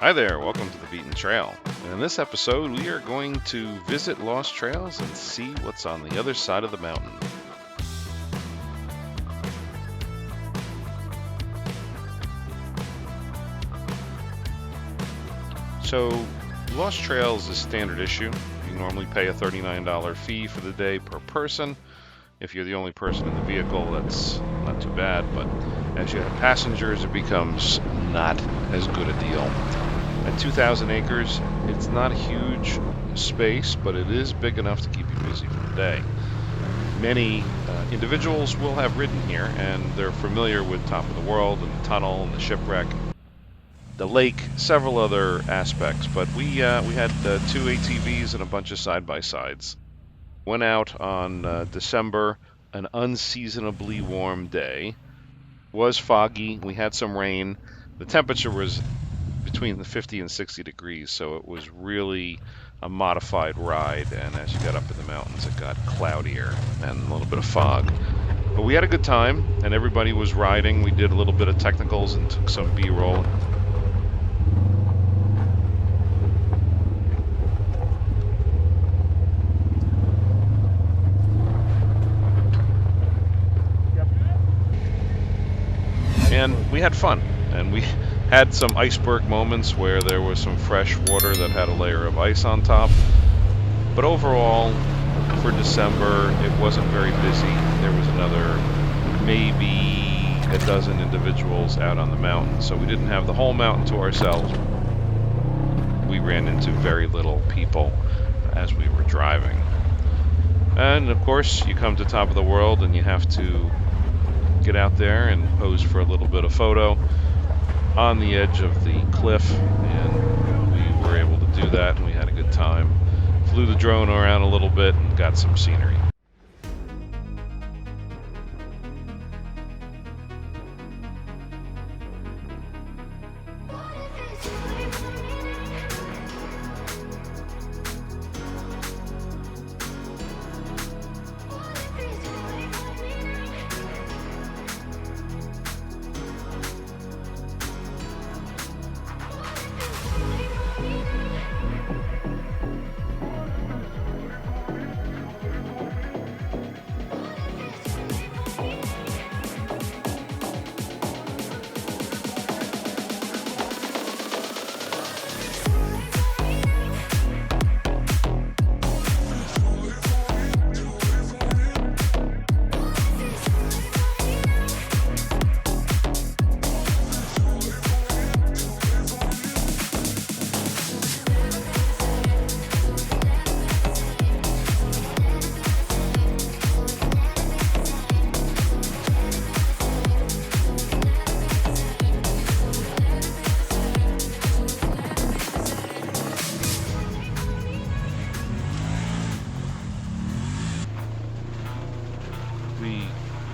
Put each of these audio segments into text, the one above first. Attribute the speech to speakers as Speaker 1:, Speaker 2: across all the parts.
Speaker 1: Hi there, welcome to the Beaten Trail. And in this episode, we are going to visit lost trails and see what's on the other side of the mountain. So, lost trails is standard issue. You normally pay a $39 fee for the day per person. If you're the only person in the vehicle, that's not too bad, but as you have passengers, it becomes not as good a deal. At 2,000 acres, it's not a huge space, but it is big enough to keep you busy for the day. Many individuals will have ridden here, and they're familiar with Top of the World and the tunnel and the shipwreck, the lake, several other aspects. But we had two ATVs and a bunch of side-by-sides. Went out on December, an unseasonably warm day. Was foggy. We had some rain. The temperature was between the 50 and 60 degrees, so it was really a modified ride. And as you got up in the mountains, it got cloudier and a little bit of fog. But we had a good time, and everybody was riding. We did a little bit of technicals and took some B-roll. And we had fun, and we had some iceberg moments where there was some fresh water that had a layer of ice on top. But overall, for December, it wasn't very busy. There was another maybe a dozen individuals out on the mountain, so we didn't have the whole mountain to ourselves. We ran into very little people as we were driving. And of course, you come to Top of the World and you have to get out there and pose for a little bit of photo on the edge of the cliff, and we were able to do that, and we had a good time. Flew the drone around a little bit and got some scenery.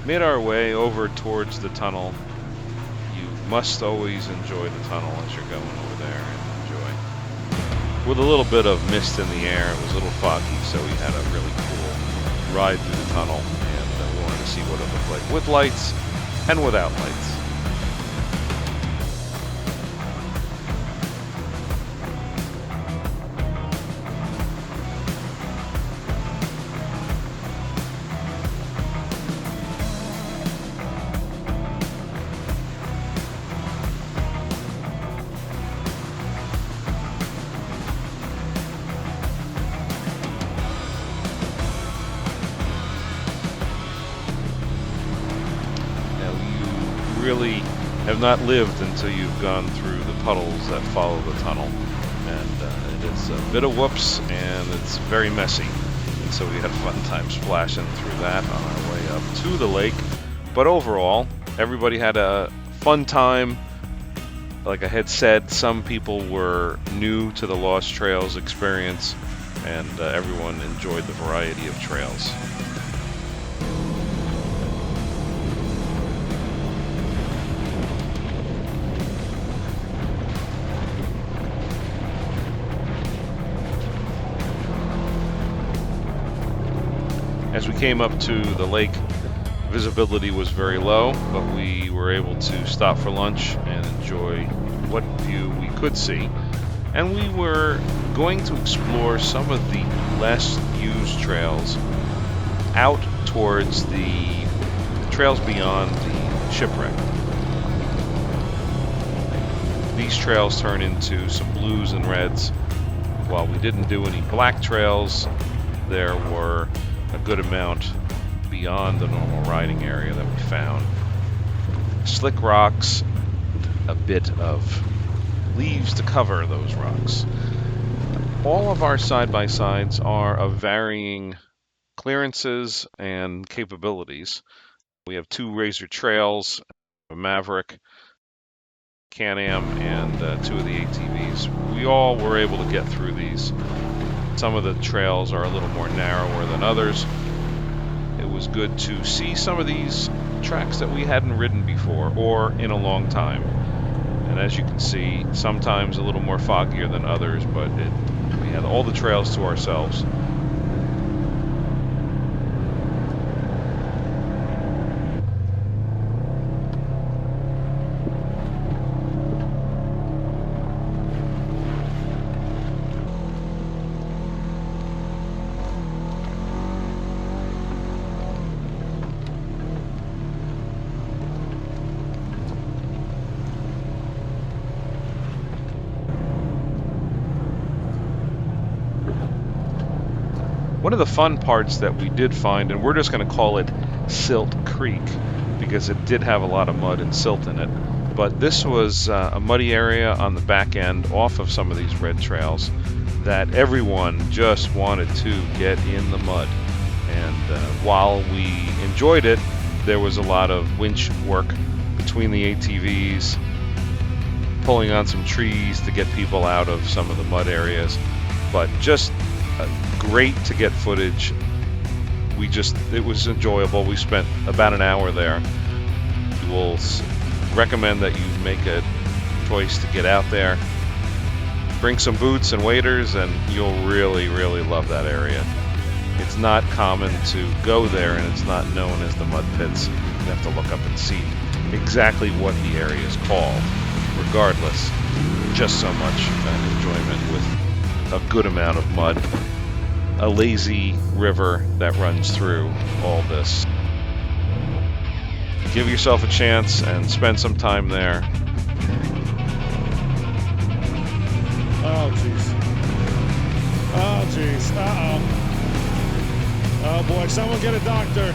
Speaker 1: Made our way over towards the tunnel. You must always enjoy the tunnel as you're going over there and enjoy. With a little bit of mist in the air, it was a little foggy, so we had a really cool ride through the tunnel, and we wanted to see what it looked like with lights and without lights. Really have not lived until you've gone through the puddles that follow the tunnel, and it is a bit of whoops, and it's very messy, and so we had a fun time splashing through that on our way up to the lake. But overall, everybody had a fun time. Like I had said, some people were new to the Lost Trails experience, and everyone enjoyed the variety of trails. As we came up to the lake, visibility was very low, but we were able to stop for lunch and enjoy what view we could see. And we were going to explore some of the less used trails out towards the trails beyond the shipwreck. These trails turn into some blues and reds. While we didn't do any black trails, there were a good amount beyond the normal riding area that we found. Slick rocks, a bit of leaves to cover those rocks. All of our side-by-sides are of varying clearances and capabilities. We have 2 Razor Trails, a Maverick, Can-Am, and 2 of the ATVs. We all were able to get through these. Some of the trails are a little more narrower than others. It was good to see some of these tracks that we hadn't ridden before or in a long time. And as you can see, sometimes a little more foggier than others, but we had all the trails to ourselves. One of the fun parts that we did find, and we're just going to call it Silt Creek because it did have a lot of mud and silt in it, but this was a muddy area on the back end off of some of these red trails that everyone just wanted to get in the mud. And while we enjoyed it, there was a lot of winch work between the ATVs, pulling on some trees to get people out of some of the mud areas, but just great to get footage. It was enjoyable. We spent about an hour there. We will recommend that you make a choice to get out there. Bring some boots and waders and you'll really, really love that area. It's not common to go there and it's not known as the mud pits. You have to look up and see exactly what the area is called. Regardless, just so much enjoyment with a good amount of mud. A lazy river that runs through all this. Give yourself a chance and spend some time there.
Speaker 2: Oh, jeez. Oh, jeez. Uh-oh. Oh, boy. Someone get a doctor.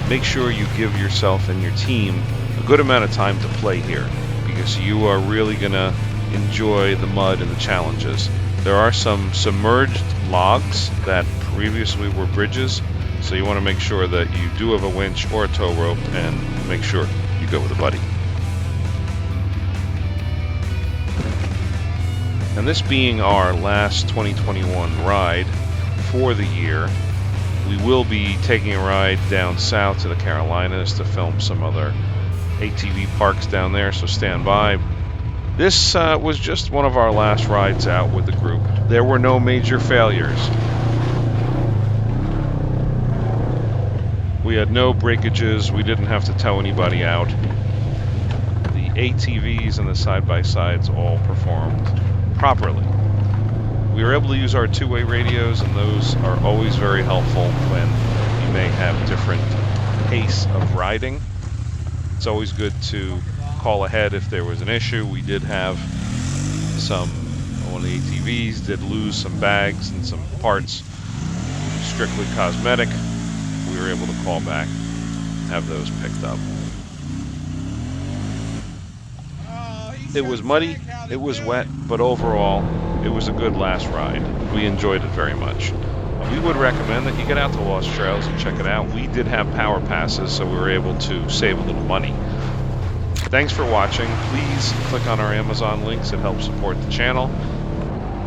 Speaker 1: Make sure you give yourself and your team a good amount of time to play here because you are really going to enjoy the mud and the challenges. There are some submerged logs that previously were bridges, so you want to make sure that you do have a winch or a tow rope and make sure you go with a buddy. And this being our last 2021 ride for the year, we will be taking a ride down south to the Carolinas to film some other ATV parks down there, so stand by. This was just one of our last rides out with the group. There were no major failures. We had no breakages. We didn't have to tow anybody out. The ATVs and the side-by-sides all performed properly. We were able to use our two-way radios, and those are always very helpful when you may have different pace of riding. It's always good to call ahead if there was an issue. We did have one of the ATVs did lose some bags and some parts, strictly cosmetic. We were able to call back, have those picked up. It was muddy, it was wet, but overall, it was a good last ride. We enjoyed it very much. We would recommend that you get out to Lost Trails and check it out. We did have power passes, so we were able to save a little money. Thanks for watching. Please click on our Amazon links. It helps support the channel.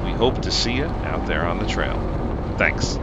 Speaker 1: We hope to see you out there on the trail. Thanks.